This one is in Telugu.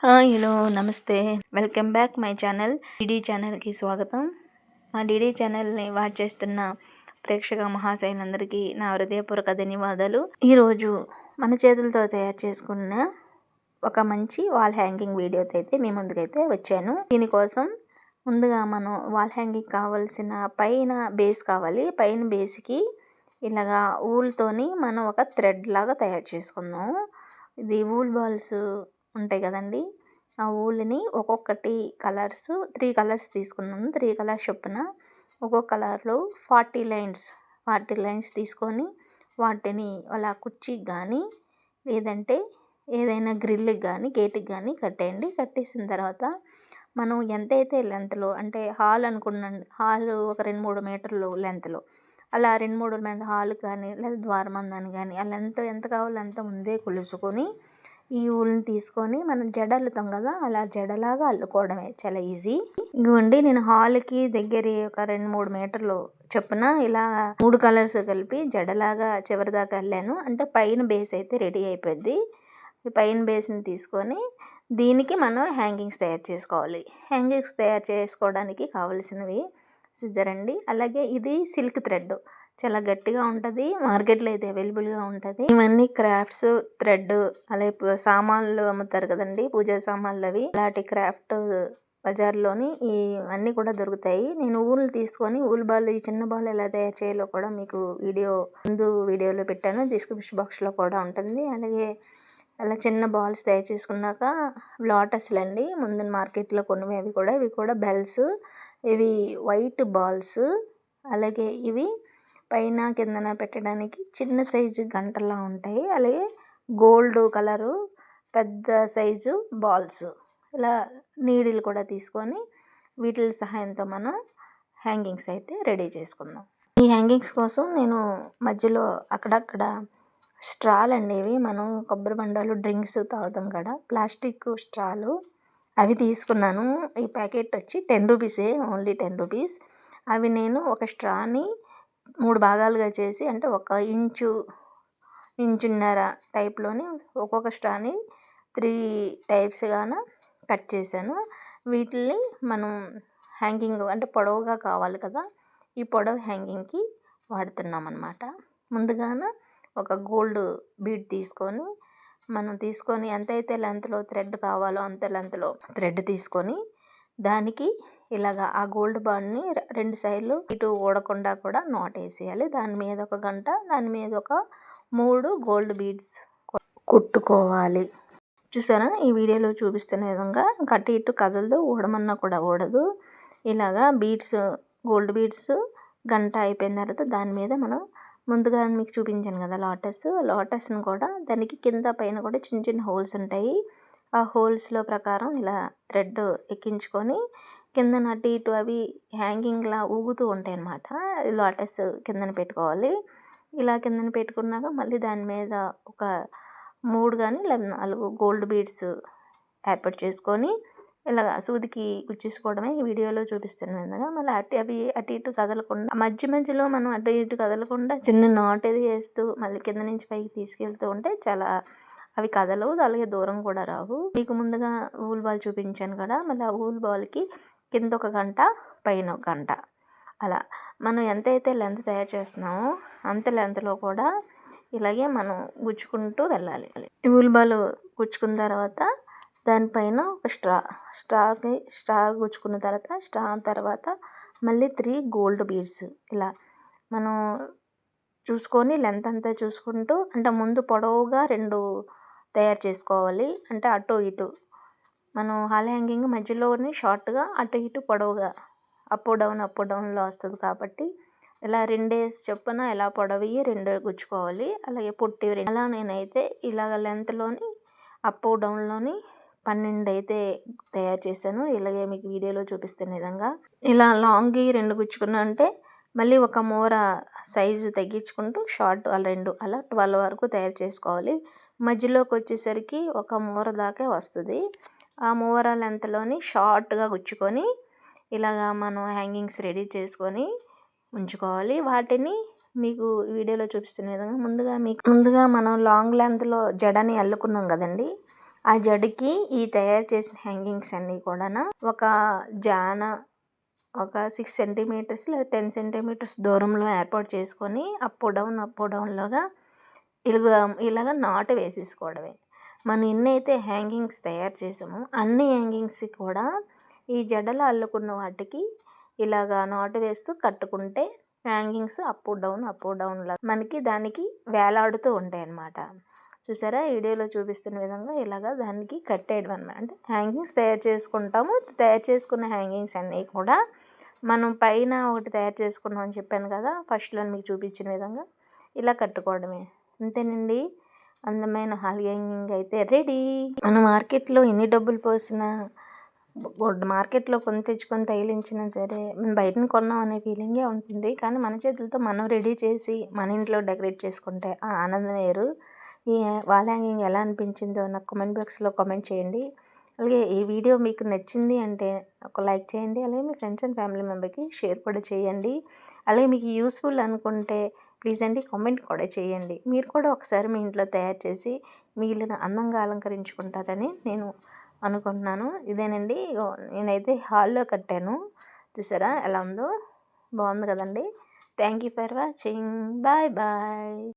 హలో నమస్తే, welcome back my channel. DD ఛానల్కి స్వాగతం. మా డీడీ ఛానల్ని వాచ్ చేస్తున్న ప్రేక్షక మహాశైలందరికీ నా హృదయపూర్వక ధన్యవాదాలు. ఈరోజు మన చేతులతో తయారు చేసుకున్న ఒక మంచి వాల్ హ్యాంగింగ్ వీడియోతో అయితే మీ ముందుకైతే వచ్చాను. దీనికోసం ముందుగా మనం వాల్ హ్యాంగింగ్ కావాల్సిన పైన బేస్ కావాలి. పైన బేస్కి ఇలాగా ఊల్తోని మనం ఒక థ్రెడ్ లాగా తయారు చేసుకుందాం. ఇది ఊల్ బాల్స్ ఉంటాయి కదండి, ఆ ఊల్ని ఒక్కొక్కటి కలర్స్ 3 కలర్స్ తీసుకున్నాను. 3 కలర్స్ చొప్పున ఒక్కొక్క కలర్లో 40 లైన్స్ తీసుకొని వాటిని అలా కుర్చీకి కానీ లేదంటే ఏదైనా గ్రిల్కి కానీ గేట్కి కానీ కట్టేయండి. కట్టేసిన తర్వాత మనం ఎంతైతే లెంత్లో అంటే హాల్ అనుకున్నాండి, హాల్ ఒక 2-3 మీటర్లు లెంత్లో అలా 2-3 మీటర్ల హాల్ కానీ లేదా ద్వారబంధాన్ని కానీ ఆ లెంత్ ఎంత కావాలో అంత ముందే కొలుసుకొని ఈ ఊల్ని తీసుకొని మనం జడ అల్లుతాం కదా, అలా జడలాగా అల్లుకోవడమే, చాలా ఈజీ. ఇదిగోండి, నేను హాల్కి దగ్గర ఒక 2-3 మీటర్లు చొప్పున ఇలా 3 కలర్స్ కలిపి జడలాగా చివరి దాకా అల్లాను. అంటే పైన బేస్ అయితే రెడీ అయిపోద్ది. పైన బేస్ని తీసుకొని దీనికి మనం హ్యాంగింగ్స్ తయారు చేసుకోవాలి. హ్యాంగింగ్స్ తయారు చేసుకోవడానికి కావలసినవి సిజర్ అండి, అలాగే ఇది సిల్క్ థ్రెడ్, చాలా గట్టిగా ఉంటుంది, మార్కెట్లో అయితే అవైలబుల్గా ఉంటుంది. ఇవన్నీ క్రాఫ్ట్స్ థ్రెడ్, అలాగే సామాన్లు అమ్ముతారు కదండి, పూజా సామాన్లు, అవి అలాంటి క్రాఫ్ట్ బజార్లోని ఇవన్నీ కూడా దొరుకుతాయి. నేను ఊలు తీసుకొని ఊలు బాల్, ఈ చిన్న బాల్ ఎలా తయారు చేయాలో కూడా మీకు వీడియోలో పెట్టాను, డిస్క్రిప్షన్ బాక్స్లో కూడా ఉంటుంది. అలాగే అలా చిన్న బాల్స్ తయారు చేసుకున్నాక లోటస్లు అండి, ముందు మార్కెట్లో కొన్నవి, ఇవి కూడా బెల్స్, ఇవి వైట్ బాల్స్. అలాగే ఇవి పైన కిందన పెట్టడానికి చిన్న సైజు గంటలా ఉంటాయి. అలాగే గోల్డ్ కలరు పెద్ద సైజు బాల్స్, ఇలా నీడిల్ కూడా తీసుకొని వీటి సహాయంతో మనం హ్యాంగింగ్స్ అయితే రెడీ చేసుకుందాం. ఈ హ్యాంగింగ్స్ కోసం నేను మధ్యలో అక్కడక్కడ స్ట్రాలు అండి, ఇవి మనం కొబ్బరి బండాలు డ్రింక్స్ తాగుతాం కదా, ప్లాస్టిక్ స్ట్రాలు, అవి తీసుకున్నాను. ఈ ప్యాకెట్ వచ్చి 10 రూపీసే, ఓన్లీ 10 రూపీస్. అవి నేను ఒక స్ట్రాని 3 భాగాలుగా చేసి, అంటే 1 ఇంచున్నర టైప్లోని ఒక్కొక్క స్ట్రాని 3 టైప్స్గాన కట్ చేశాను. వీటిని మనం హ్యాంగింగ్ అంటే పొడవుగా కావాలి కదా, ఈ పొడవు హ్యాంగింగ్కి వాడుతున్నాం అన్నమాట. ముందుగాన ఒక గోల్డ్ బీడ్ తీసుకొని ఎంతైతే లెంత్లో థ్రెడ్ కావాలో అంత లెంత్లో థ్రెడ్ తీసుకొని దానికి ఇలాగా ఆ గోల్డ్ బాండ్ని 2 సైడ్లు ఇటు ఊడకుండా కూడా నాట్ వేసేయాలి. దాని మీద ఒక గంట, దాని మీద ఒక 3 గోల్డ్ బీడ్స్ కుట్టుకోవాలి. చూసారా, ఈ వీడియోలో చూపిస్తున్న విధంగా కట్టి ఇటు కదలదు, ఊడమన్నా కూడా ఊడదు. ఇలాగా గోల్డ్ బీడ్స్ గంట అయిపోయిన తర్వాత దాని మీద మనం ముందుగా మీకు చూపించాను కదా లోటస్ను కూడా దానికి కింద పైన కూడా చిన్న చిన్న హోల్స్ ఉంటాయి. ఆ హోల్స్లో ప్రకారం ఇలా థ్రెడ్ ఎక్కించుకొని కిందన అటు ఇటు అవి హ్యాంగింగ్లా ఊగుతూ ఉంటాయి అన్నమాట. లోటస్ కిందన పెట్టుకోవాలి. ఇలా కిందన పెట్టుకున్నాక మళ్ళీ దాని మీద ఒక 3 కానీ లేదా 4 గోల్డ్ బీడ్స్ ఏర్పాటు చేసుకొని ఇలాగ సూదికి గుచ్చేసుకోవడమే, ఈ వీడియోలో చూపిస్తున్న విధంగా. మళ్ళీ అటు ఇటు కదలకుండా, మధ్యలో మనం అటు ఇటు కదలకుండా చిన్న నాట్ అది వేస్తూ మళ్ళీ కింద నుంచి పైకి తీసుకెళ్తూ ఉంటే చాలా అవి కదలవు, అలాగే దూరం కూడా రావు. మీకు ముందుగా ఊల్ బాల్ చూపించాను కదా, మళ్ళీ ఆ ఊల్ బాల్కి కింద ఒక గంట, పైన ఒక గంట, అలా మనం ఎంతైతే లెంత్ తయారు చేస్తున్నామో అంత లెంత్లో కూడా ఇలాగే మనం గుచ్చుకుంటూ వెళ్ళాలి. ఊల్ బాల్ గుచ్చుకున్న తర్వాత దానిపైన ఒక స్ట్రా గుచ్చుకున్న తర్వాత మళ్ళీ 3 గోల్డ్ బీడ్స్ ఇలా మనం చూసుకొని లెంత్ అంతా చూసుకుంటూ, అంటే ముందు పొడవుగా 2 తయారు చేసుకోవాలి. అంటే అటు ఇటు మనం హాల్ హ్యాంగింగ్ మధ్యలోని షార్ట్గా, అటు ఇటు పొడవుగా, అప్ డౌన్లో వస్తుంది కాబట్టి ఇలా 2 చొప్పున ఇలా పొడవి 2 గుచ్చుకోవాలి. అలాగే పొట్టి అలా నేనైతే ఇలాగ లెంత్లోని అప్ డౌన్లోని 12 అయితే తయారు చేశాను. ఇలాగే మీకు వీడియోలో చూపిస్తున్న విధంగా ఇలా లాంగ్ 2 గుచ్చుకున్నా అంటే మళ్ళీ ఒక మూర సైజు తగ్గించుకుంటూ షార్ట్ అలా 2 అలా 12 వరకు తయారు చేసుకోవాలి. మధ్యలోకి వచ్చేసరికి ఒక మూర దాకా వస్తుంది. ఆ మూర లెంత్లోని షార్ట్గా గుచ్చుకొని ఇలాగా మనం హ్యాంగింగ్స్ రెడీ చేసుకొని ఉంచుకోవాలి. వాటిని మీకు వీడియోలో చూపిస్తున్న విధంగా ముందుగా మనం లాంగ్ లెంత్లో జడని అల్లుకున్నాం కదండి, ఆ జడకి ఈ తయారు చేసిన హ్యాంగింగ్స్ అన్నీ కూడా ఒక జాన ఒక 6 సెంటీమీటర్స్ లేదా 10 సెంటీమీటర్స్ దూరంలో ఏర్పాటు చేసుకొని అప్ డౌన్లోగా ఇలాగ నాటు వేసేసుకోవడమే. మనం ఎన్నైతే హ్యాంగింగ్స్ తయారు చేసామో అన్ని హ్యాంగింగ్స్ కూడా ఈ జడలు అల్లుకున్న వాటికి ఇలాగా నాటు వేస్తూ కట్టుకుంటే హ్యాంగింగ్స్ అప్ డౌన్లా మనకి దానికి వేలాడుతూ ఉంటాయి అన్నమాట. చూసారా, వీడియోలో చూపిస్తున్న విధంగా ఇలాగా దానికి కట్టేయడం అనమాట. అంటే హ్యాంగింగ్స్ తయారు చేసుకుంటాము. తయారు చేసుకున్న హ్యాంగింగ్స్ అన్నీ కూడా మనం పైన ఒకటి తయారు చేసుకున్నాం అని చెప్పాను కదా ఫస్ట్లో మీకు చూపించిన విధంగా, ఇలా కట్టుకోవడమే. అంతేనండి, అందమైన హాల్ హ్యాంగింగ్ అయితే రెడీ. మనం మార్కెట్లో ఎన్ని డబ్బులు పోసినా, మార్కెట్లో కొని తెచ్చుకొని తగిలించినా సరే మనం బయటను కొన్నాం అనే ఫీలింగే ఉంటుంది. కానీ మన చేతులతో మనం రెడీ చేసి మన ఇంట్లో డెకరేట్ చేసుకుంటే ఆ ఆనందం వేరు. ఈ వాల్ హ్యాంగింగ్ ఎలా అనిపించిందో నాకు కామెంట్ బాక్స్లో కామెంట్ చేయండి. అలాగే ఈ వీడియో మీకు నచ్చింది అంటే ఒక లైక్ చేయండి. అలాగే మీ ఫ్రెండ్స్ అండ్ ఫ్యామిలీ మెంబర్కి షేర్ కూడా చేయండి. అలాగే మీకు యూస్ఫుల్ అనుకుంటే ప్లీజ్ అండి కామెంట్ కూడా చేయండి. మీరు కూడా ఒకసారి మీ ఇంట్లో తయారు చేసి మీ ఇల్లును అందంగా అలంకరించుకుంటారని నేను అనుకుంటున్నాను. ఇదేనండి, నేనైతే హాల్లో కట్టాను. చూసారా ఎలా ఉందో, బాగుంది కదండి. Thank you for watching. Bye bye.